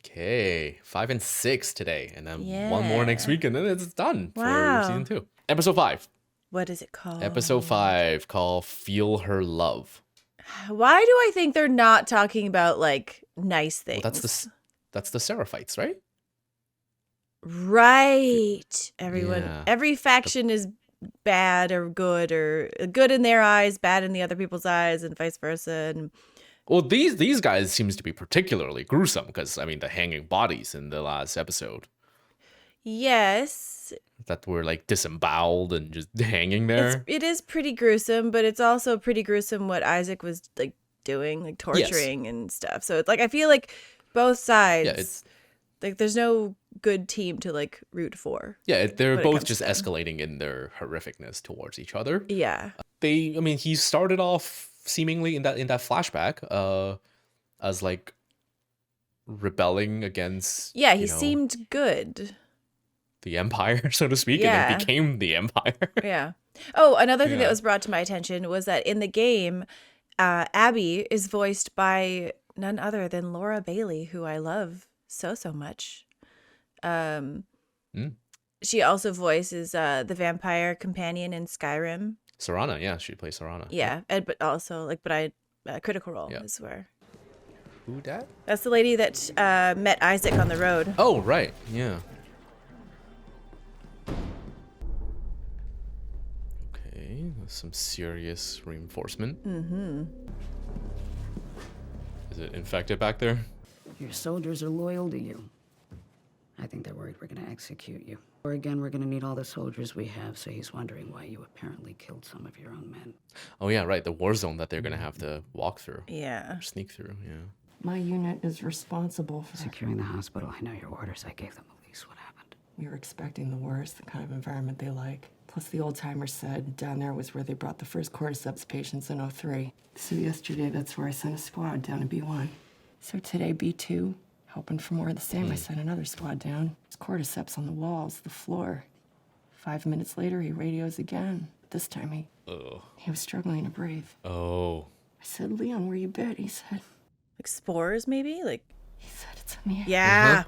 Okay, 5 and 6 today, and then one more next Yeah. week, and then it's done for Wow. season 2. Episode 5. What is it called? Episode 5 called Feel Her Love. Why do I think they're not talking about like nice things? Well, that's the Seraphites, right? Right. Everyone, Yeah. every faction is bad or good in their eyes, bad in the other people's eyes, and vice versa. And Well, these guys seems to be particularly gruesome because I mean the hanging bodies in the last episode yes, that were like disemboweled and just hanging there. it is pretty gruesome, but it's also pretty gruesome what Isaac was like doing, like torturing and stuff. So it's like I feel like both sides. Yeah, it's like there's no good team to like root for. they're when it both comes just to them. escalating in their horrificness towards each other. Yeah. I mean, he started off seemingly in that flashback, as like rebelling against Yeah, he seemed good. the Empire, so to speak, and Yeah. then became the Empire. Yeah. Oh, another thing Yeah. that was brought to my attention was that in the game, Abby is voiced by none other than Laura Bailey, who I love so much. She also voices the vampire companion in Skyrim. Serana, yeah, she plays Serana. Yeah, but also Critical Role is where. Who dat? That's the lady that met Isaac on the road. Oh, right, yeah. Okay, that's some serious reinforcement. Mm-hmm. Is it infected back there? Your soldiers are loyal to you. I think they're worried we're gonna execute you. Or again, we're gonna need all the soldiers we have, so he's wondering why you apparently killed some of your own men. Oh yeah, right, the war zone that they're gonna have to walk through. Yeah. Or sneak through, yeah. My unit is responsible for Securing the hospital, I know your orders. I gave them the lease. What happened? We were expecting the worst, the kind of environment they like. Plus, the old-timers said down there was where they brought the first cordyceps patients in '03. So yesterday, that's where I sent a squad down to B1. So today, B2, hoping for more of the same, I sent another squad down. There's cordyceps on the walls, the floor. 5 minutes later, he radios again. This time, he was struggling to breathe. Oh. I said, Leon, where you bit? He said, Like spores, maybe? Like, he said, it's in the air. yeah.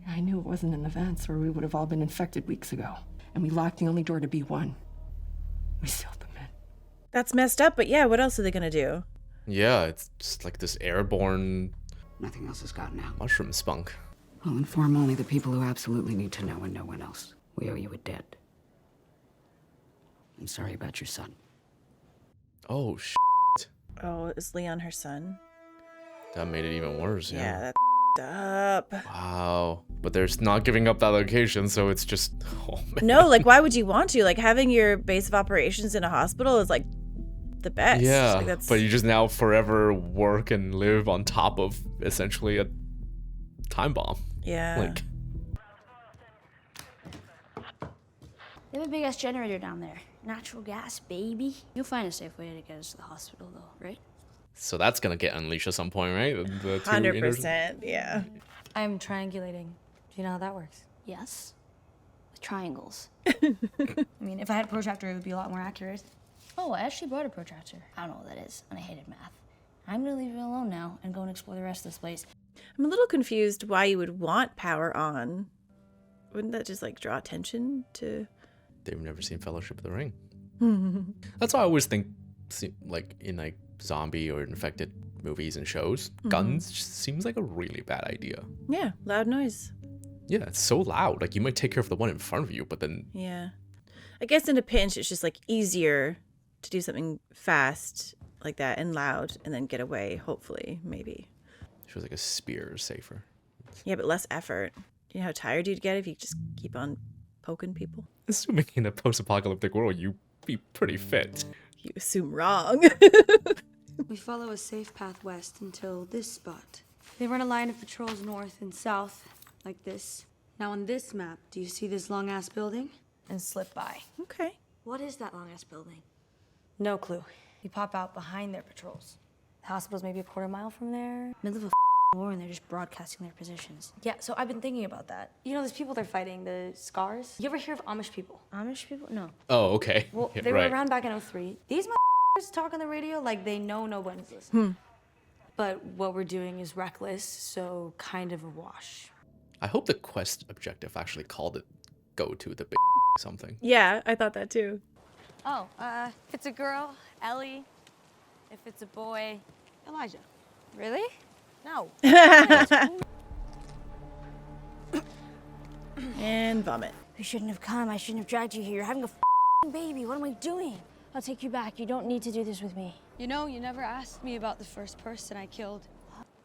I knew it wasn't in the vents or we would have all been infected weeks ago. And we locked the only door to B1. We sealed them in. That's messed up, but yeah, what else are they going to do? Yeah, it's just like this airborne Nothing else has gotten out. mushroom spunk. I'll inform only the people who absolutely need to know and no one else. We owe you a debt. I'm sorry about your son. Oh, Oh, is Leon her son? that made it even worse, Yeah, that's up. Wow. But they're not giving up that location, so it's just, oh man. No, like, why would you want to? Like, having your base of operations in a hospital is, like, the best. Yeah, Like, that's... but you just now forever work and live on top of essentially a time bomb. Yeah. Like, They have a big-ass generator down there. Natural gas, baby. You'll find a safe way to get us to the hospital, though, right? so that's gonna get unleashed at some point, right? The two inners- 100%, yeah. I'm triangulating. Do you know how that works? Yes. With triangles. I mean, if I had a protractor, it would be a lot more accurate. Oh, I actually brought a protractor. I don't know what that is, and I hated math. I'm gonna leave you alone now and go and explore the rest of this place. I'm a little confused why you would want power on. Wouldn't that just, like, draw attention to... They've never seen Fellowship of the Ring. That's why I always think, like, in like zombie or infected movies and shows, guns just seems like a really bad idea. Yeah, loud noise. Yeah, it's so loud. Like, you might take care of the one in front of you, but then Yeah. I guess in a pinch, it's just, like, easier to do something fast like that and loud and then get away, hopefully, maybe. she was like a spear is safer. Yeah, but less effort. You know how tired you'd get if you just keep on poking people? Assuming in a post-apocalyptic world, you'd be pretty fit. You assume wrong. We follow a safe path west until this spot. They run a line of patrols north and south, like this. Now on this map, do you see this long-ass building? And slip by. Okay. What is that long-ass building? No clue. You pop out behind their patrols. The hospital's maybe a quarter mile from there. Middle of a war and they're just broadcasting their positions. Yeah, so I've been thinking about that. You know those people they're fighting, the scars? You ever hear of Amish people? Amish people? No. Oh, okay. Well, Yeah, they right. were around back in '03. These talk on the radio like they know no one is listening. But what we're doing is reckless, so kind of a wash. I hope the quest objective actually called it go to the big something. Yeah, I thought that too. Oh, if it's a girl, Ellie. If it's a boy, Elijah. Really? No. And vomit. You shouldn't have come. I shouldn't have dragged you here. You're having a baby. What am I doing? I'll take you back. You don't need to do this with me. You know, you never asked me about the first person I killed.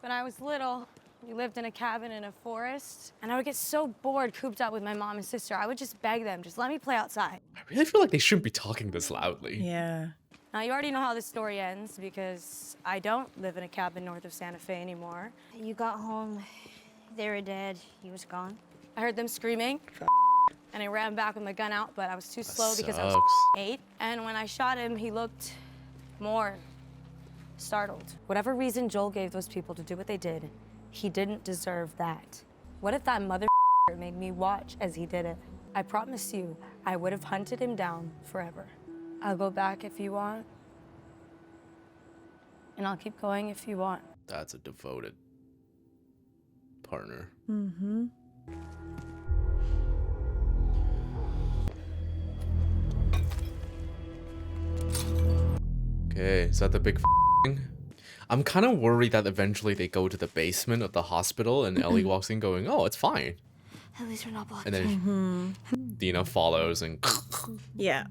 When I was little, we lived in a cabin in a forest, and I would get so bored cooped up with my mom and sister. I would just beg them, just let me play outside. I really feel like they shouldn't be talking this loudly. Yeah. Now, you already know how this story ends because I don't live in a cabin north of Santa Fe anymore. You got home. They were dead. He was gone. I heard them screaming, and I ran back with my gun out, but I was too slow because I was sucks. 8. And when I shot him, he looked more startled. Whatever reason Joel gave those people to do what they did, he didn't deserve that. What if that mother made me watch as he did it? I promise you, I would have hunted him down forever. I'll go back if you want, and I'll keep going if you want. That's a devoted partner. Mm-hmm. Okay, is that the big thing? I'm kind of worried that eventually they go to the basement of the hospital and Ellie walks in going, oh, it's fine. At least we're not blocked. And then Dina follows and Yeah.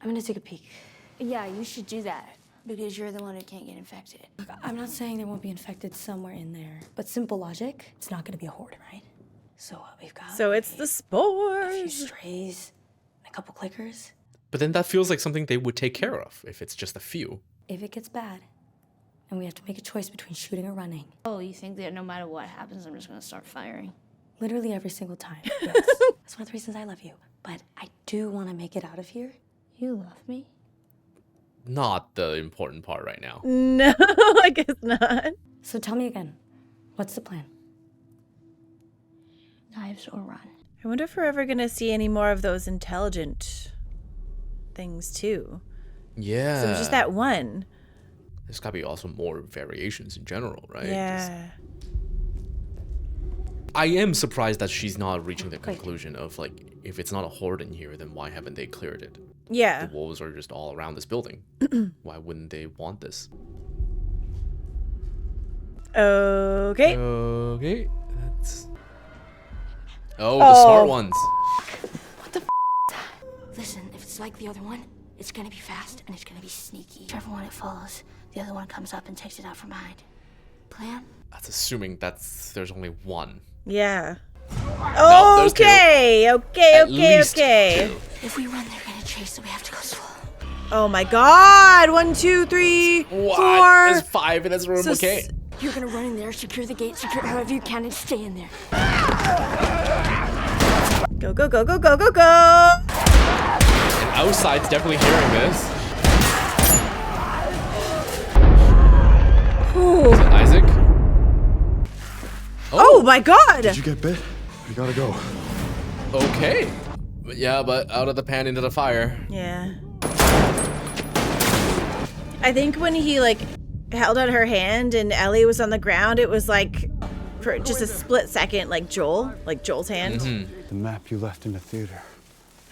I'm gonna take a peek. Yeah, you should do that. Because you're the one who can't get infected. Look, I'm not saying there won't be infected somewhere in there, but simple logic, it's not gonna be a horde, right? So what we've got. So it's the a few spores. strays, and a couple clickers. But then that feels like something they would take care of if it's just a few. If it gets bad, and we have to make a choice between shooting or running. Oh, you think that no matter what happens, I'm just gonna start firing? Literally every single time, yes. That's one of the reasons I love you. But I do want to make it out of here. You love me? Not the important part right now. No, I guess not. So tell me again, what's the plan? Knives or run? I wonder if we're ever going to see any more of those intelligent things, too. Yeah. So it was just that one. There's got to be also more variations in general, right? Yeah. I am surprised that she's not reaching the conclusion of, like, if it's not a horde in here, then why haven't they cleared it? Yeah. The wolves are just all around this building. Why wouldn't they want this? Okay. Okay. That's... Oh, the smart ones. Listen, if it's like the other one, it's gonna be fast and it's gonna be sneaky. Whichever one it follows, the other one comes up and takes it out from behind. Plan? That's assuming there's only one. Yeah. No, there's two. Okay. At least two. If we run, they're gonna chase, so we have to go slow. Oh my God. 1, 2, 3, 4. What? There's 5 in this room, So okay? You're gonna run in there, secure the gate, secure however you can, and stay in there. Go, go, go, go, go, go, go. And outside's definitely hearing this. Ooh. Is it Isaac? Oh my God. Did you get bit? We gotta go. Okay. Yeah, but out of the pan into the fire. Yeah. I think when he held out her hand and Ellie was on the ground, it was like for just a split second, like Joel's hand. The map you left in the theater.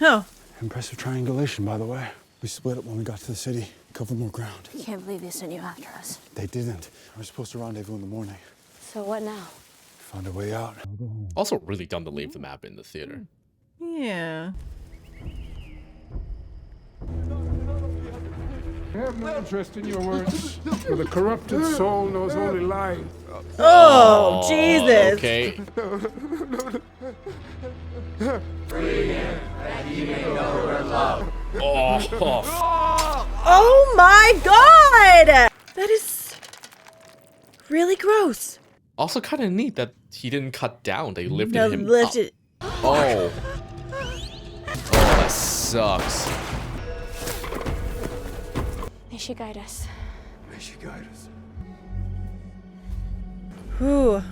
Oh. Impressive triangulation, by the way. We split up when we got to the city. Covered more ground. I can't believe they sent you after us. They didn't. We were supposed to rendezvous in the morning. So what now? Found a way out. Also really dumb to leave the map in the theater. Yeah. I have no interest in your words, for the corrupted soul knows only lies. Oh, Jesus. Okay. Oh my God. That is really gross. Also kind of neat that he didn't cut down. They lifted No, him lifted. up. Oh. Oh, that sucks. May she guide us. May she guide us. Whew. I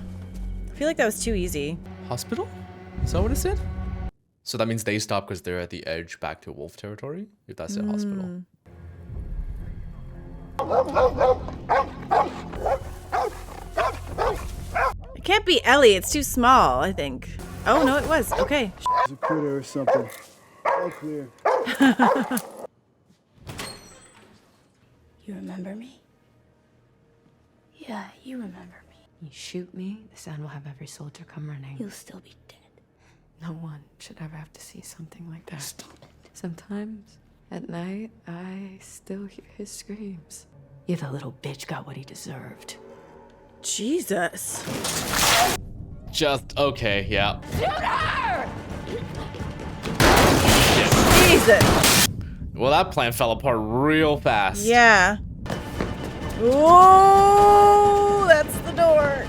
feel like that was too easy. Hospital? Is that what it said? So that means they stop because they're at the edge back to wolf territory? If that's a hospital. can't be Ellie. It's too small, I think. Oh, no, it was. Okay. It's a critter or something. All clear. You remember me? Yeah, you remember me. You shoot me, the sound will have every soldier come running. You'll still be dead. No one should ever have to see something like that. Stop it. Sometimes, at night, I still hear his screams. Yeah, the little bitch got what he deserved. Jesus. Just okay, yeah. Jesus. Well, that plan fell apart real fast. Yeah. Whoa, that's the door.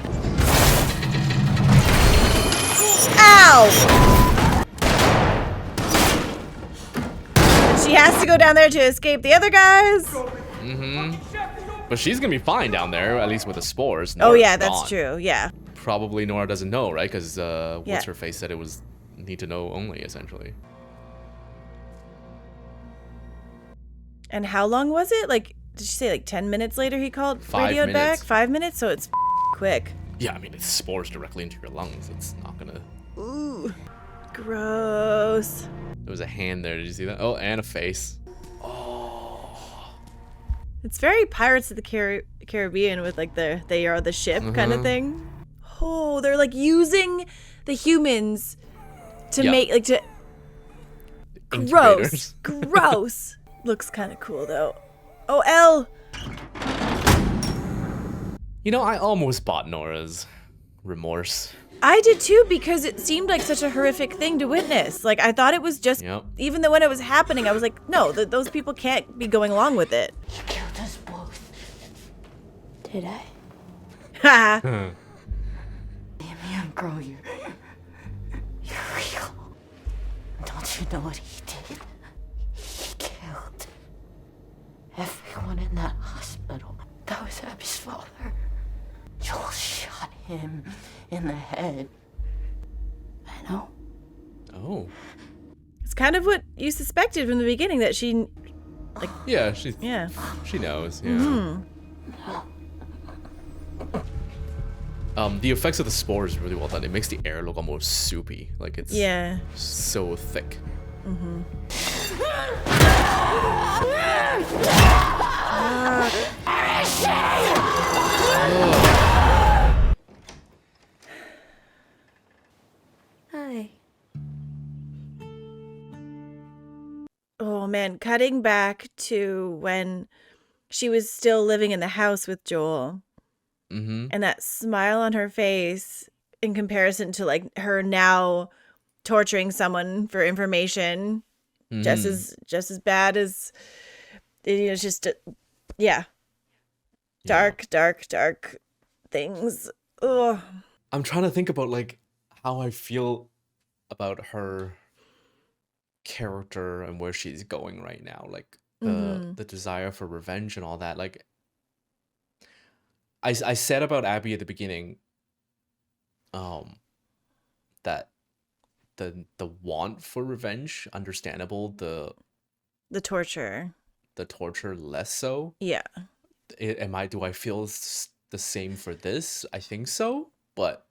Ow! She has to go down there to escape the other guys. But she's gonna be fine down there, at least with the spores. Oh Nora's yeah, that's gone. true. Yeah. Probably Nora doesn't know, right? Because Yeah. what's her face said it was need to know only, essentially. And how long was it? Like, did she say like 10 minutes later he called 5 radioed minutes. back? 5 minutes, so it's quick. Yeah, I mean, it's spores directly into your lungs. It's not gonna... Ooh. Gross. There was a hand there. Did you see that? Oh, and a face. It's very Pirates of the Caribbean with like they are the ship kind of thing. Oh, they're like using the humans to Yeah. make like to Incubators. gross. Looks kind of cool though. Oh, Elle. You know, I almost bought Nora's remorse. I did too because it seemed like such a horrific thing to witness. Like I thought it was just Yep. even though when it was happening, I was like, no, those people can't be going along with it. You killed us both. Did I? Ha. Damn young girl, you're real. Don't you know what he did? He killed everyone in that hospital. That was Abby's father. Joel shot him in the head. I know. Oh. It's kind of what you suspected from the beginning that she Yeah, yeah. she knows. Yeah. The effects of the spores is really well done. It makes the air look almost soupy, like it's Yeah. so thick. Hi. Oh man, cutting back to when she was still living in the house with Joel and that smile on her face in comparison to like her now torturing someone for information just as bad as it's just yeah. Dark things. Ugh. I'm trying to think about like how I feel about her character and where she's going right now, like the desire for revenge and all that. Like I said about Abby at the beginning, that the want for revenge, understandable, the torture. less so. Yeah. Do I feel the same for this? I think so, but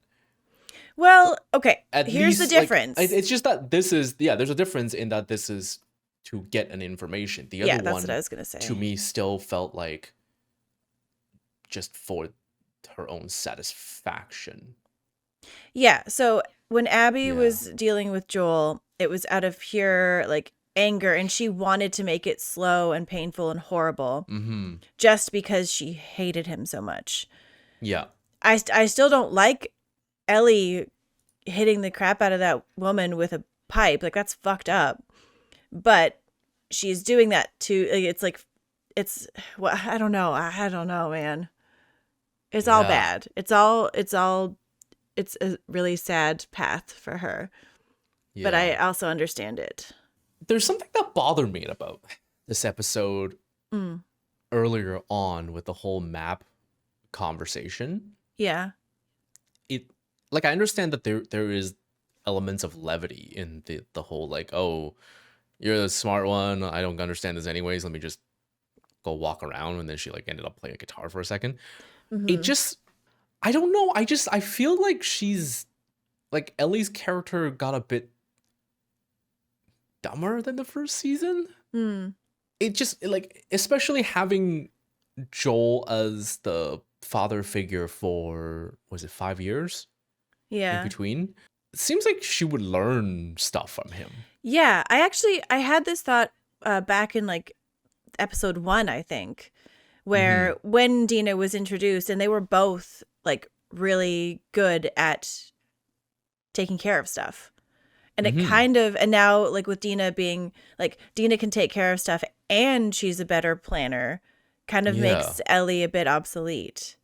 Well, okay. at Here's the least, like, difference. it's just that this is there's a difference in that this is to get an information. The other Yeah, that's one what I was gonna say. to me still felt like just for her own satisfaction. Yeah, so when Abby Yeah. was dealing with Joel, it was out of pure like anger and she wanted to make it slow and painful and horrible just because she hated him so much. Yeah. I still don't like Ellie hitting the crap out of that woman with a pipe. Like that's fucked up. But she's doing that to it's well, I don't know, man. It's all Yeah. bad. It's a really sad path for her. But I also understand it. There's something that bothered me about this episode earlier on with the whole map conversation. Yeah. Like I understand that there is elements of levity in the whole like, oh, you're the smart one, I don't understand this anyways, let me just go walk around. And then she like ended up playing a guitar for a second. It just I don't know. I feel like she's like Ellie's character got a bit dumber than the first season. It just like, especially having Joel as the father figure for, was it 5 years? Yeah. In between. It seems like she would learn stuff from him. Yeah. I had this thought back in like episode 1, I think, where when Dina was introduced and they were both like really good at taking care of stuff. And it kind of, and now like with Dina being like, Dina can take care of stuff and she's a better planner, kind of makes Ellie a bit obsolete.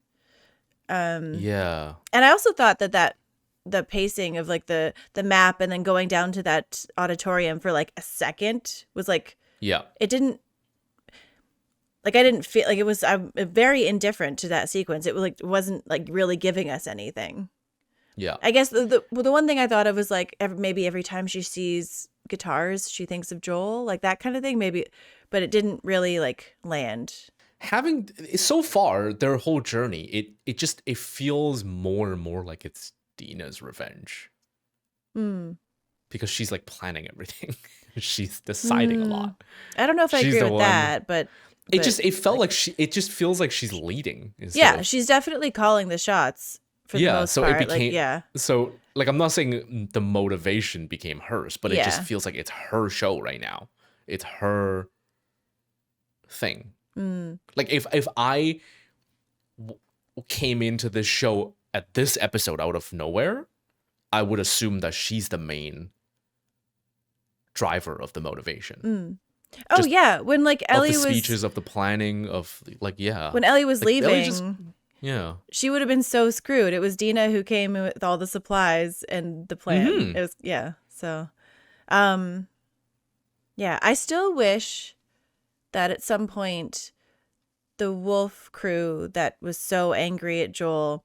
Yeah. And I also thought that the pacing of like the map and then going down to that auditorium for like a second was like, it didn't, like I didn't feel like it was, I'm very indifferent to that sequence. It was like, it wasn't like really giving us anything. Yeah. I guess the one thing I thought of was like maybe every time she sees guitars, she thinks of Joel, like that kind of thing, maybe, but it didn't really like land. Having so far their whole journey, it feels more and more like it's Dina's revenge. Because she's like planning everything. She's deciding a lot. I don't know if I agree with that, but it felt like it just feels like she's leading. Yeah, she's definitely calling the shots for the most part. It became, so like I'm not saying the motivation became hers, but it just feels like it's her show right now. It's her thing. Like if I came into this show at this episode out of nowhere, I would assume that she's the main driver of the motivation. Oh yeah, when like Ellie of the was speeches, of the planning, of like when Ellie was like, leaving, she would have been so screwed. It was Dina who came with all the supplies and the plan. It was so I still wish that at some point the Wolf crew that was so angry at Joel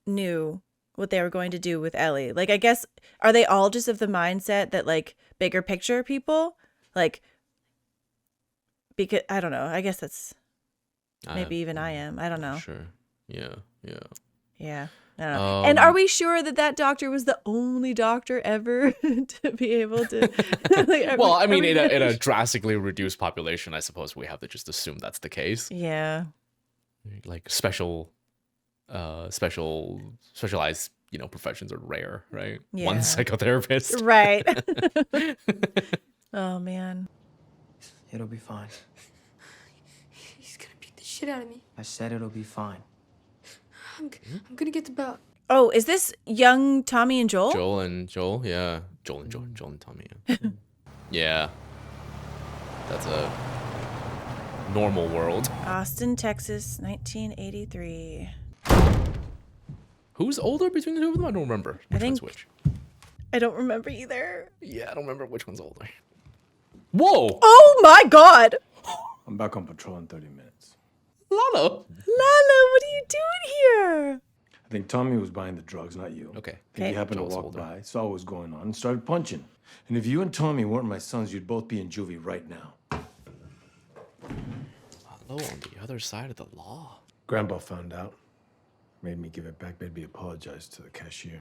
knew what they were going to do with Ellie. Like, I guess, are they all just of the mindset that like bigger picture people? Like, because I don't know. I guess that's maybe even I am. I don't know. Sure. Yeah. I don't know. And are we sure that doctor was the only doctor ever to be able to? Like, well, I mean, in a drastically reduced population, I suppose we have to just assume that's the case. Yeah. Like specialized, professions are rare, right? Yeah. One psychotherapist. Right. Oh man. It'll be fine. He's gonna beat the shit out of me. I said it'll be fine. I'm gonna get the belt. Oh, is this young Tommy and Joel? Joel and Tommy. Yeah. Yeah. That's a normal world. Austin, Texas, 1983. Who's older between the two of them? I don't remember. Which? I don't remember either. Yeah, I don't remember which one's older. Whoa! Oh my god! I'm back on patrol in 30 minutes. Lala, what are you doing here? I think Tommy was buying the drugs, not you. Okay. I think he happened to walk by, saw what was going on, and started punching. And if you and Tommy weren't my sons, you'd both be in juvie right now. Lalo on the other side of the law. Grandpa found out. Made me give it back, made me apologize to the cashier.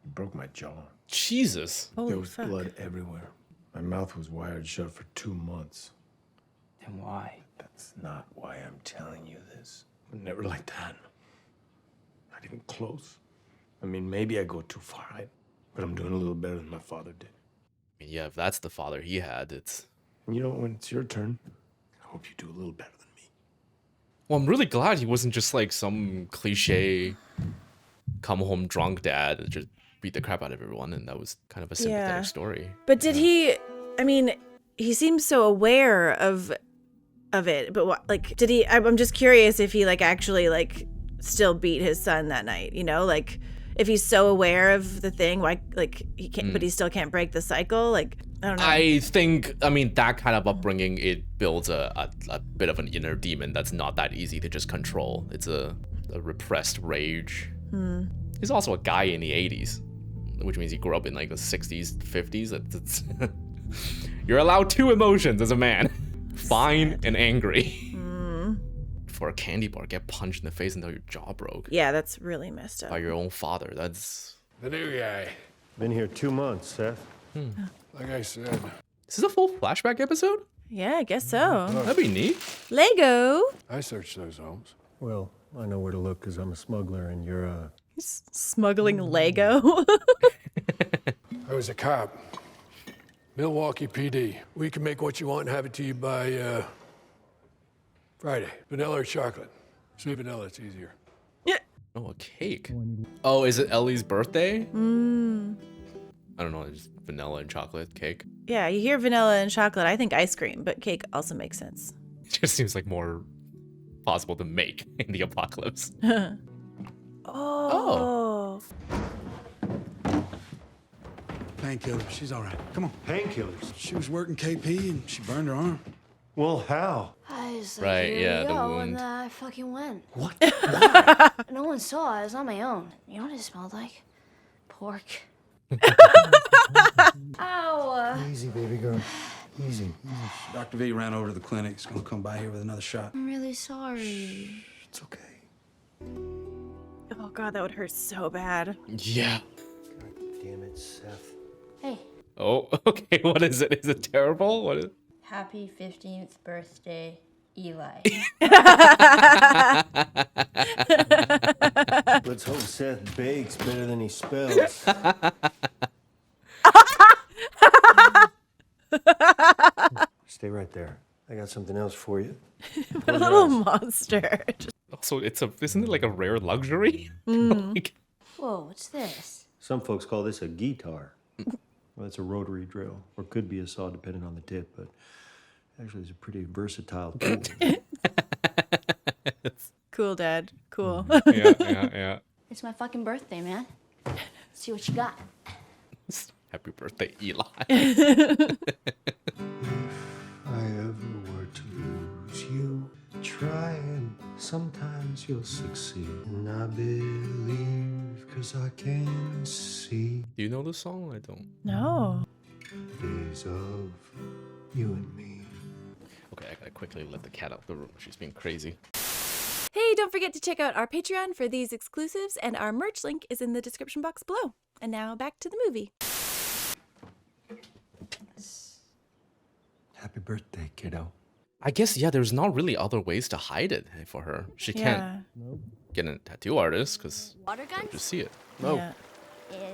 He broke my jaw. Jesus. There was blood everywhere. My mouth was wired shut for 2 months. And why? That's not why I'm telling you this. Never like that. Not even close. I mean, maybe I go too far, right? But I'm doing a little better than my father did. I mean, yeah, if that's the father he had, it's... And you know, when it's your turn, I hope you do a little better than me. Well, I'm really glad he wasn't just like some cliche come home drunk dad that just beat the crap out of everyone, and that was kind of a sympathetic story. But did he, I mean, he seems so aware of it, but what, like, did he, I'm just curious if he like actually like still beat his son that night, you know, like if he's so aware of the thing, why, like he can't, but he still can't break the cycle, like, I don't know. I think, I mean, that kind of upbringing, it builds a bit of an inner demon that's not that easy to just control. It's a repressed rage. He's also a guy in the 80s, which means he grew up in like the 60s, 50s. You're allowed 2 emotions as a man. Fine and angry. for a candy bar, get punched in the face until your jaw broke. Yeah, that's really messed up. By your own father. That's... The new guy. Been here 2 months, Seth. Like I said. Is this a full flashback episode? Yeah, I guess so. That'd be neat. Lego. I searched those homes. Well, I know where to look because I'm a smuggler and you're He's smuggling Lego. I was a cop. Milwaukee PD. We can make what you want and have it to you by Friday. Vanilla or chocolate? Say vanilla, it's easier. Oh, a cake. Oh, is it Ellie's birthday? I don't know, just vanilla and chocolate cake. Yeah, you hear vanilla and chocolate. I think ice cream, but cake also makes sense. It just seems like more possible to make in the apocalypse. Oh. Painkiller. She's all right. Come on. painkillers. She was working KP and she burned her arm. Well, how? I was like, Right, here yeah, we the go, wound. and I fucking went. What? No one saw. I was on my own. You know what it smelled like? Pork. Ow. Easy, baby girl. Easy. Dr. V ran over to the clinic. He's gonna come by here with another shot. I'm really sorry. It's okay. Oh, God, that would hurt so bad. Yeah. God damn it, Seth. Hey. Oh, okay. What is it? Is it terrible? What is... Happy 15th birthday, Eli. Let's hope Seth bakes better than he spells. Stay right there. I got something else for you. What a little monster. Also, isn't it like a rare luxury? Like... Whoa, what's this? Some folks call this a guitar. Well, it's a rotary drill, or could be a saw depending on the tip, but actually it's a pretty versatile tool. Cool, Dad. Cool. Yeah. It's my fucking birthday, man. See what you got. Happy birthday, Eli. If I ever were to lose you, try and sometimes you'll succeed. And I believe, 'cause I can see. Do you know this song? I don't. No. Days of you and me. Okay, I gotta quickly let the cat out of the room. She's being crazy. Hey, don't forget to check out our Patreon for these exclusives, and our merch link is in the description box below. And now back to the movie. Happy birthday, kiddo. I guess, yeah, there's not really other ways to hide it for her. She can't get a tattoo artist because Water gun? just see it. No. Yeah.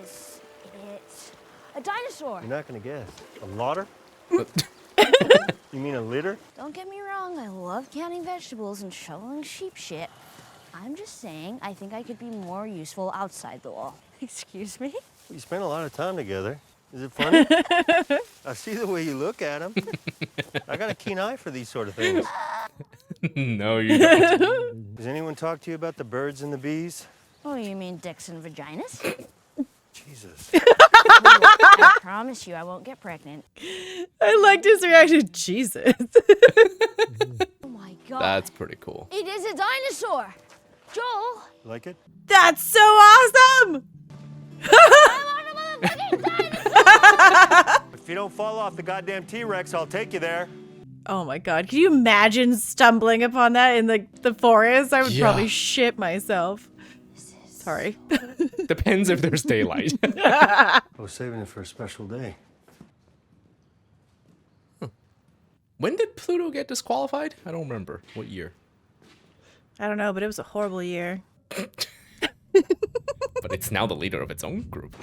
Is it a dinosaur? You're not gonna guess. A lotter? You mean a litter? Don't get me wrong, I love counting vegetables and shoveling sheep shit. I'm just saying, I think I could be more useful outside the wall. Excuse me? We spent a lot of time together. Is it funny? I see the way you look at him. I got a keen eye for these sort of things. No, you don't. Does anyone talk to you about the birds and the bees? Oh, you mean dicks and vaginas? Jesus. I promise you I won't get pregnant. I liked his reaction. Jesus. Oh my god. That's pretty cool. It is a dinosaur! Joel! Like it? That's so awesome! If you don't fall off the goddamn T-Rex, I'll take you there. Oh my God. Can you imagine stumbling upon that in the forest? I would probably shit myself. Sorry. Depends if there's daylight. I was saving it for a special day. When did Pluto get disqualified? I don't remember. What year? I don't know, but it was a horrible year. But it's now the leader of its own group.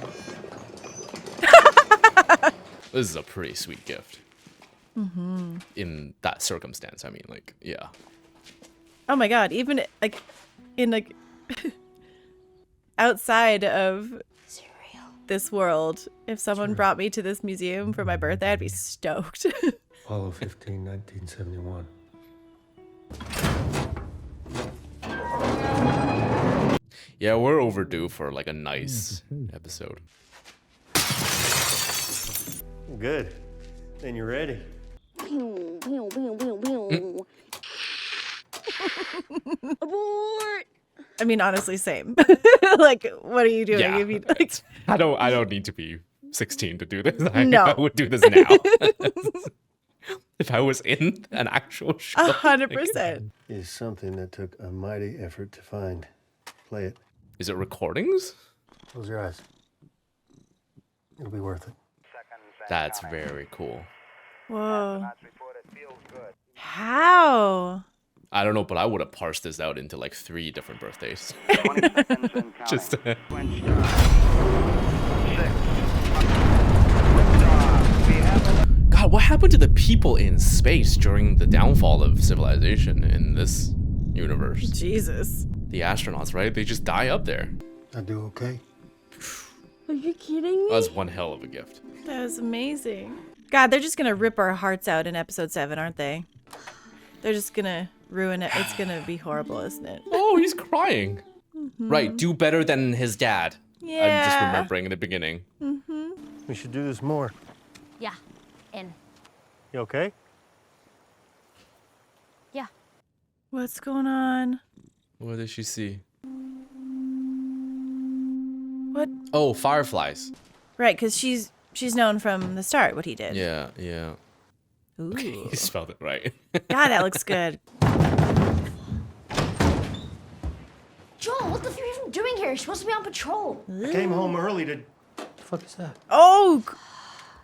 This is a pretty sweet gift. Mm-hmm. In that circumstance, I mean, like, yeah. Oh my God. Even like in like outside of this world, if someone brought me to this museum for my birthday, I'd be stoked. Apollo 15, 1971. Yeah, we're overdue for like a nice episode. Good. Then you're ready. Abort! I mean, honestly, same. Like, what are you doing? Yeah. I mean, like, I don't need to be 16 to do this. I No. would do this now. if I was in an actual show. 100%. Is something that took a mighty effort to find. Play it. Is it recordings? Close your eyes. It'll be worth it. That's very cool. Whoa. How? I don't know, but I would have parsed this out into like 3 different birthdays. Just God, what happened to the people in space during the downfall of civilization in this universe? Jesus. The astronauts, right? They just die up there. I do okay. Are you kidding me? That was one hell of a gift. That was amazing. God, they're just going to rip our hearts out in episode 7, aren't they? They're just going to ruin it. It's going to be horrible, isn't it? Oh, he's crying. Right, do better than his dad. Yeah. I'm just remembering in the beginning. We should do this more. Yeah. In. You okay? Yeah. What's going on? What did she see? What? Oh, fireflies. Right, because she's known from the start what he did. Yeah, yeah. Ooh. Okay, you spelled it right. God, that looks good. Joel, what the f are you even doing here? You're supposed to be on patrol. I came home early to... What the fuck is that? Oh,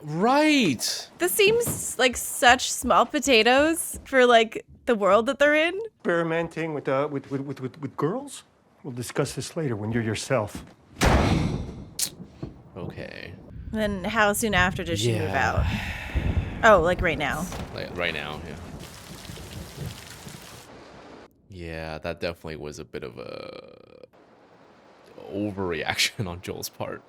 right. this seems like such small potatoes for like the world that they're in. Experimenting with girls? We'll discuss this later when you're yourself. Okay. And then how soon after does she move Yeah. out? Oh, like right now. Like right now, yeah. Yeah, that definitely was a bit of a overreaction on Joel's part.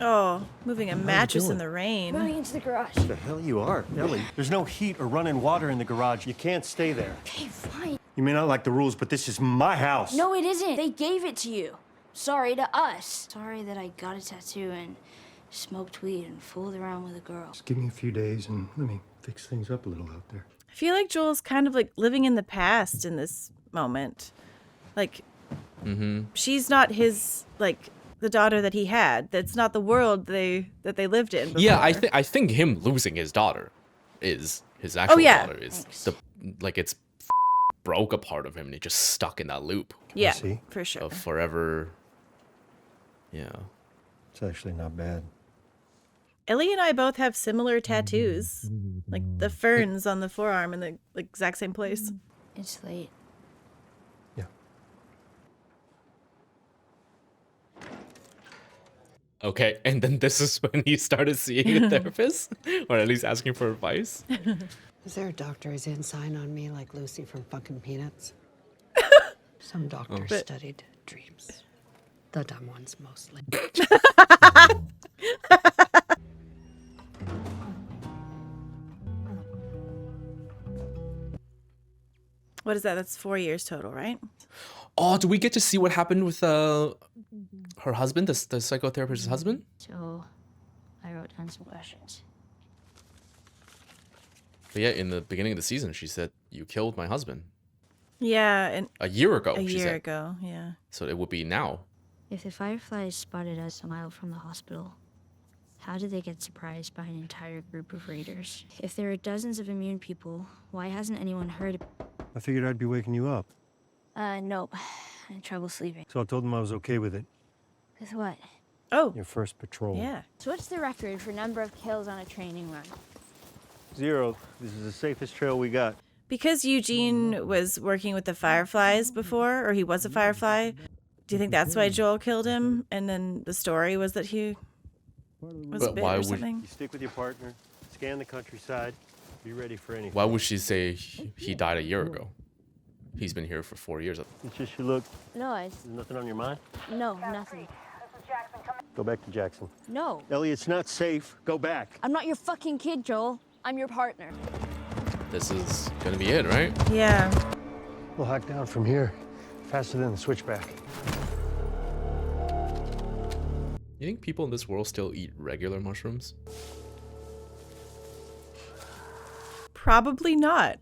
Oh, moving a mattress in doing? the rain. Going into the garage. The hell you are, Ellie. There's no heat or running water in the garage. You can't stay there. Okay, fine. You may not like the rules, but this is my house. No, it isn't. They gave it to you. Sorry to us. Sorry that I got a tattoo and smoked weed and fooled around with a girl. Just give me a few days and let me fix things up a little out there. I feel like Joel's kind of like living in the past in this moment. Like, she's not his, like, the daughter that he had. That's not the world that they lived in before. Yeah, I think him losing his daughter is his actual daughter. Is the like it's broke a part of him and he just stuck in that loop. Yeah, see? for sure. Of forever. Yeah. It's actually not bad. Ellie and I both have similar tattoos. Like the ferns on the forearm in the like, exact same place. It's late. Yeah. Okay, and then this is when he started seeing a therapist, or at least asking for advice. Is there a doctor who's in sign on me like Lucy from fucking Peanuts? Some doctors studied dreams. The dumb ones mostly. What is that? That's 4 years total, right? Oh, do we get to see what happened with her husband, the psychotherapist's husband? So I wrote down some questions. But yeah, in the beginning of the season, she said, "You killed my husband." Yeah, and A year ago, a she year said. ago, yeah. So it would be now. If the fireflies spotted us a mile from the hospital, how did they get surprised by an entire group of raiders? If there are dozens of immune people, why hasn't anyone heard? I figured I'd be waking you up. Nope. I had trouble sleeping. So I told them I was okay with it. With what? Oh, Your first patrol. yeah. So what's the record for number of kills on a training run? 0. This is the safest trail we got. Because Eugene was working with the fireflies before, or he was a firefly, do you think that's why Joel killed him? And then the story was that he was But bit why or would- something? You stick with your partner, scan the countryside, be ready for anything. Why would she say he died a year ago? He's been here for 4 years. It's just you look. No, There's nothing on your mind? no, nothing. Go back to Jackson. No, Ellie, it's not safe. Go back. I'm not your fucking kid, Joel. I'm your partner. This is gonna be it, right? Yeah. We'll hike down from here, faster than the switchback. You think people in this world still eat regular mushrooms? Probably not.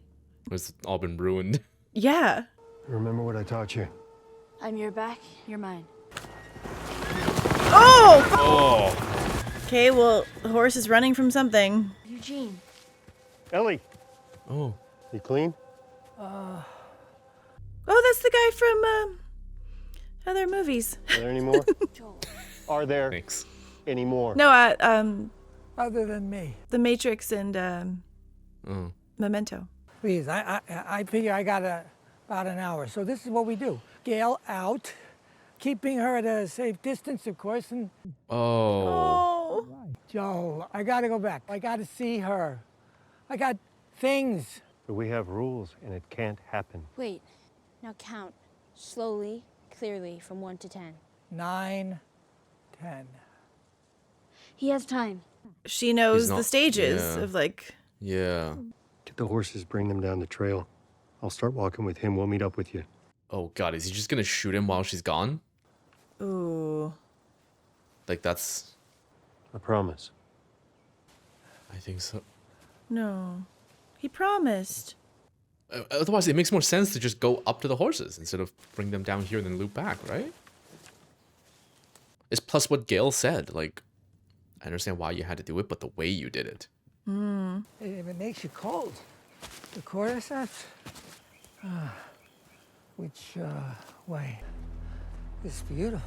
Or has it all been ruined? Yeah. Remember what I taught you? I'm your back, you're mine. Oh! Oh! Okay, well, the horse is running from something. Eugene. Ellie, Oh. You clean? Oh, that's the guy from other movies. Are there any more? Are there any more? No, Other than me. The Matrix and Memento. Please, I figure I got about an hour. So this is what we do. Gail out, keeping her at a safe distance, of course, and... Oh. Joel, I gotta go back. I gotta see her. I got things. But we have rules, and it can't happen. Wait, now count. Slowly, clearly, from 1 to 10. 9, 10. He has time. She knows the stages of like... Yeah. Get the horses, bring them down the trail. I'll start walking with him. We'll meet up with you. Oh, God. Is he just going to shoot him while she's gone? Ooh. Like, that's... I promise. I think so. No. He promised. Otherwise, it makes more sense to just go up to the horses instead of bring them down here and then loop back, right? It's plus what Gail said. Like, I understand why you had to do it, but the way you did it. It makes you cold. The cordyceps? Which way? It's beautiful.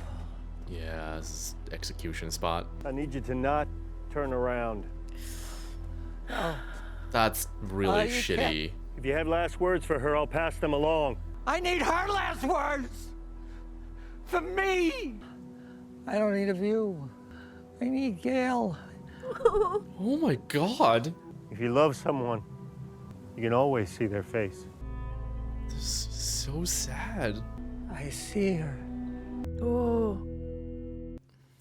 Yeah, this is execution spot. I need you to not turn around. Oh. That's really shitty. If you have last words for her, I'll pass them along. I need her last words! For me! I don't need a view. I need Gail. Oh my God. If you love someone, you can always see their face. This is so sad. I see her. Oh.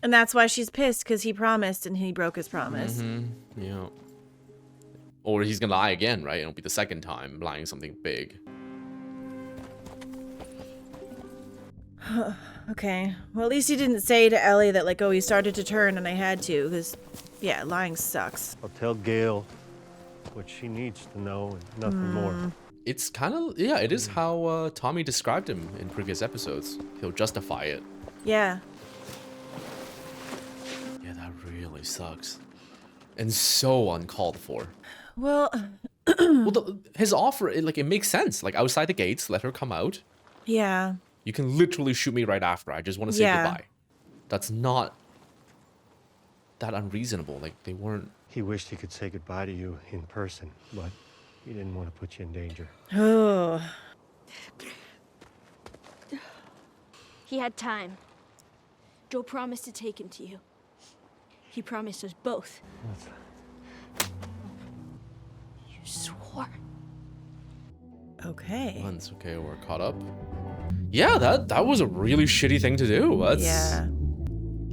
And that's why she's pissed, because he promised and he broke his promise. Yeah. Or he's gonna lie again, right? It'll be the second time lying something big. Okay. Well, at least he didn't say to Ellie that, like, oh, he started to turn and I had to, because, yeah, lying sucks. I'll tell Gail what she needs to know and nothing more. It's kind of, yeah, it is how Tommy described him in previous episodes. He'll justify it. Yeah. Yeah, that really sucks. And so uncalled for. Well, his offer, it makes sense. Like, outside the gates, let her come out. Yeah. You can literally shoot me right after. I just want to say goodbye. That's not that unreasonable. Like, they weren't... He wished he could say goodbye to you in person, but he didn't want to put you in danger. Oh. He had time. Joe promised to take him to you. He promised us both. You swore. Okay. Once, okay, we're caught up. Yeah, that was a really shitty thing to do. That's... Yeah.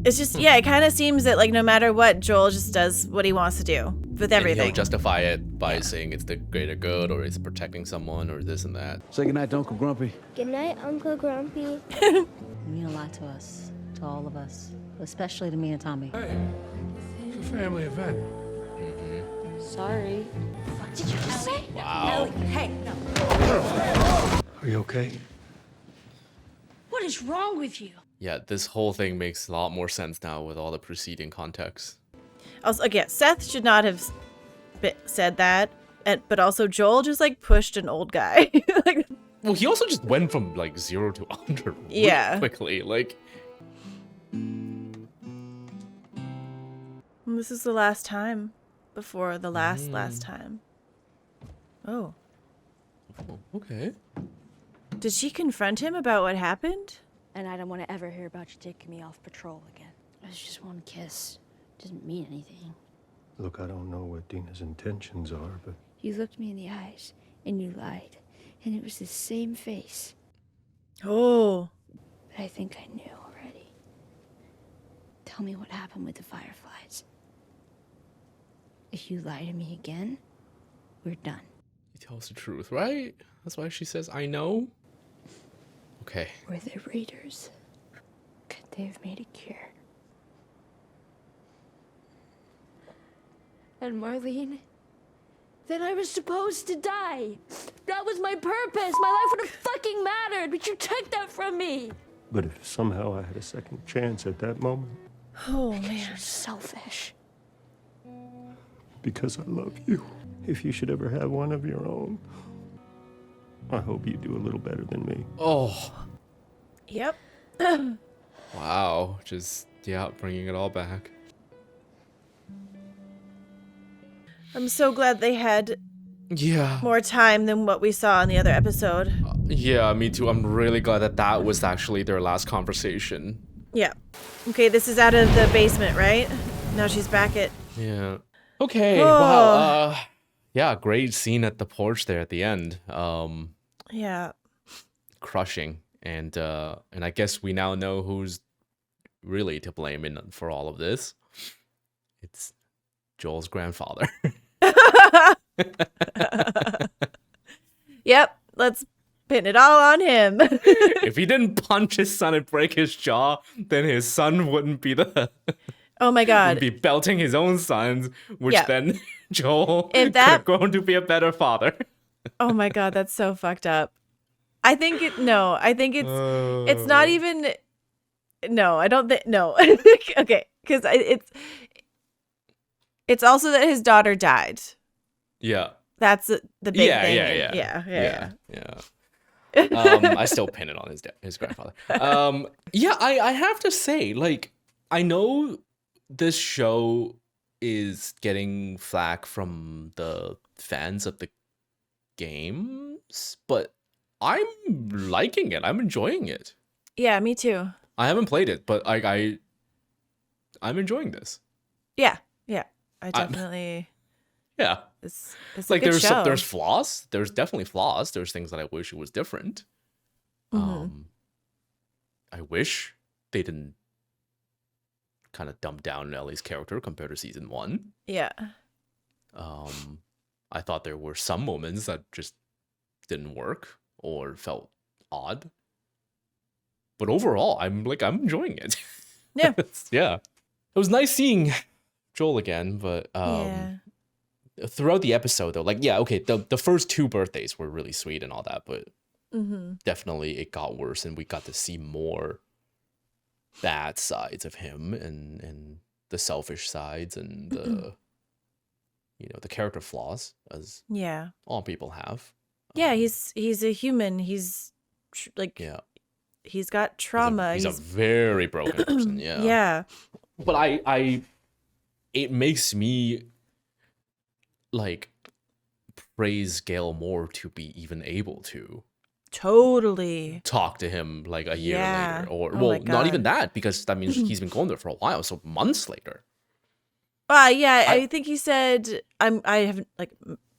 It's just, yeah, it kind of seems that, like, no matter what, Joel just does what he wants to do with everything. And he'll justify it by saying it's the greater good, or it's protecting someone, or this and that. Say goodnight to Uncle Grumpy. Good night, Uncle Grumpy. You mean a lot to us, to all of us, especially to me and Tommy. Hey, it's a family event. Sorry. What did you just say? Wow. Ellie, hey, no. Are you okay? What is wrong with you? Yeah, this whole thing makes a lot more sense now with all the preceding context. Also, again, Seth should not have said that, but also Joel just, like, pushed an old guy. Like, well, he also just went from, like, 0 to 100 really quickly. Like, this is the last time before the last time. Oh. Okay. Did she confront him about what happened? And I don't want to ever hear about you taking me off patrol again. It was just one kiss. Didn't mean anything. Look, I don't know what Dina's intentions are, but... You looked me in the eyes, and you lied. And it was the same face. Oh. But I think I knew already. Tell me what happened with the fireflies. If you lie to me again, we're done. he tells the truth, right? That's why she says, I know. Okay. Were they raiders? Could they have made a cure? And Marlene? Then I was supposed to die. That was my purpose. My life would have fucking mattered, but you took that from me. But if somehow I had a second chance at that moment... Oh, because man. you're selfish. Because I love you. if you should ever have one of your own, I hope you do a little better than me. Oh. Yep. Wow. Just, yeah, bringing it all back. I'm so glad they had Yeah. more time than what we saw in the other episode. Yeah, me too. I'm really glad that that was actually their last conversation. Yeah. Okay, this is out of the basement, right? Now she's back at... Yeah. Okay, Oh. wow. Yeah, great scene at the porch there at the end. Yeah. Crushing. And I guess we now know who's really to blame for all of this. It's Joel's grandfather. Yep, let's pin it all on him. If he didn't punch his son and break his jaw, then his son wouldn't be Oh my god. Would be belting his own sons, which Yeah. then Joel If could that- have grown to be a better father. Oh my god, that's so fucked up. I think it's not even, no, I don't think, no. Okay, because it's also that his daughter died. Yeah. That's the big Yeah, thing. yeah. I still pin it on his grandfather. I have to say, like, I know this show is getting flack from the fans of the games, but I'm liking it. I'm enjoying it. Yeah, me too. I haven't played it, but I'm enjoying this. Yeah, I definitely. Yeah. It's like a good show. there's flaws. There's definitely flaws. There's things that I wish it was different. Mhm. I wish they didn't kind of dumb down Ellie's character compared to season 1. Yeah. I thought there were some moments that just didn't work or felt odd. But overall, I'm enjoying it. Yeah. Yeah. It was nice seeing Joel again, but throughout the episode though, like, yeah, okay, the first 2 birthdays were really sweet and all that, but definitely it got worse and we got to see more bad sides of him and the selfish sides and the the character flaws, as all people have. Yeah, he's a human. He's he's got trauma. He's a very broken person. Yeah. Yeah. But it makes me like praise Gale more to be even able to totally talk to him like a year later, or Oh my not even God. that, because that means he's been going there for a while, so months later. I think he said I haven't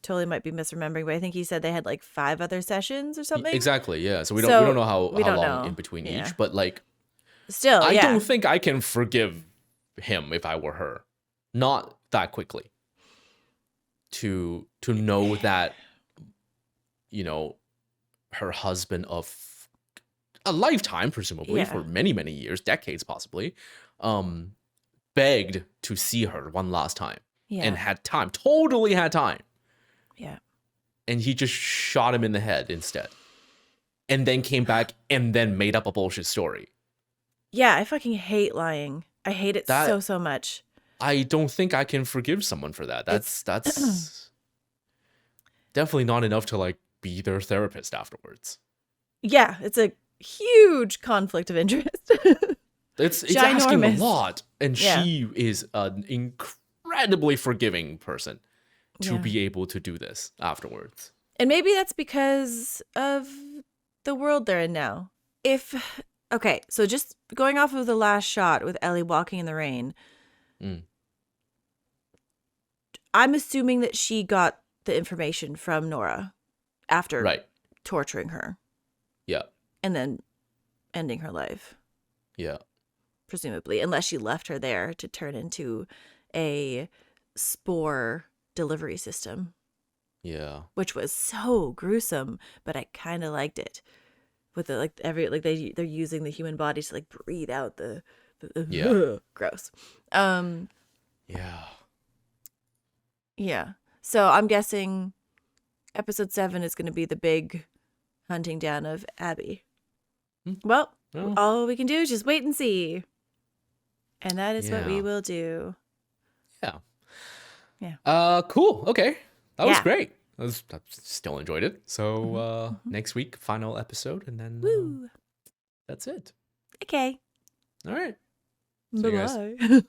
totally might be misremembering, but I think he said they had like 5 other sessions or something. Exactly, yeah. So we don't know how long in between Yeah. each, but like Still, I yeah. don't think I can forgive him if I were her. Not that quickly. To know that, her husband of a lifetime, presumably, for many, many years, decades possibly, begged to see her one last time. Yeah. And had time, totally had time. Yeah. And he just shot him in the head instead. And then came back and then made up a bullshit story. Yeah, I fucking hate lying. I hate it so much. I don't think I can forgive someone for that. That's definitely not enough to like be their therapist afterwards. Yeah, it's a huge conflict of interest. It's asking a Ginormous. lot, and Yeah. she is an incredibly forgiving person to Yeah. be able to do this afterwards. And maybe that's because of the world they're in now. Okay, so just going off of the last shot with Ellie walking in the rain, I'm assuming that she got the information from Nora after torturing her Yeah, and then ending her life, yeah, presumably, unless she left her there to turn into a spore delivery system, yeah. which was so gruesome, but I kind of liked it. With the they're using the human body to like breathe out the gross. Yeah. Yeah. So I'm guessing episode 7 is going to be the big hunting down of Abby. Well, all we can do is just wait and see. And that is what we will do. Yeah. Yeah. Cool. Okay. That was great. I still enjoyed it. So next week, final episode, and then that's it. Okay. All right. Bye-bye.